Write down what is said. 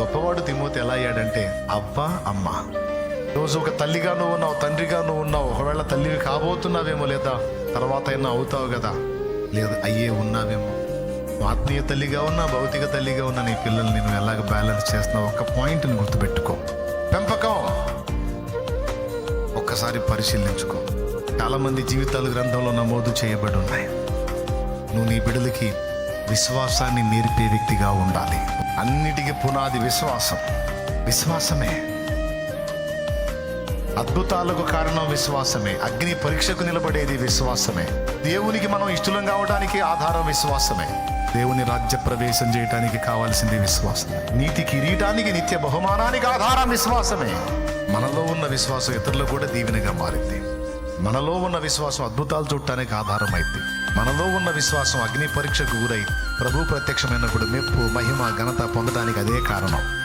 గొప్పవాడు తిమోతి ఎలా అయ్యాడంటే అవ్వ అమ్మ. రోజు ఒక తల్లిగా నువ్వు ఉన్నావు, తండ్రిగా నువ్వు ఉన్నావు. ఒకవేళ తల్లివి కాబోతున్నావేమో, లేదా తర్వాత అయినా అవుతావు కదా, లేదా అయ్యే ఉన్నావేమో. ఆత్మీయ తల్లిగా ఉన్నా, భౌతిక తల్లిగా ఉన్నా నీ పిల్లల్ని నువ్వు ఎలాగ బ్యాలెన్స్ చేస్తున్నావు? ఒక పాయింట్ని గుర్తుపెట్టుకో. పెంపకం ఒక్కసారి పరిశీలించుకో. చాలామంది జీవితాలు గ్రంథంలో నమోదు చేయబడి ఉన్నాయి. నువ్వు నీ బిడ్డలకి విశ్వాసాన్ని నేర్పే వ్యక్తిగా ఉండాలి. అన్నిటికీ పునాది విశ్వాసమే. అద్భుతాలకు కారణం విశ్వాసమే. అగ్ని పరీక్షకు నిలబడేది విశ్వాసమే. దేవునికి మనం ఇష్టలం కావడానికి ఆధారం విశ్వాసమే. దేవుని రాజ్య ప్రవేశం చేయడానికి కావాల్సింది విశ్వాసమే. నీతి కిరీటానికి, నిత్య బహుమానానికి ఆధారం విశ్వాసమే. మనలో ఉన్న విశ్వాసం ఇతరులకు కూడా దీవెనగా మారింది. మనలో ఉన్న విశ్వాసం అద్భుతాలు చూడటానికి ఆధారమైంది. మనలో ఉన్న విశ్వాసం అగ్ని పరీక్షకు గురై ప్రభు ప్రత్యక్షమైనప్పుడు మెప్పు, మహిమ, ఘనత పొందడానికి అదే కారణం.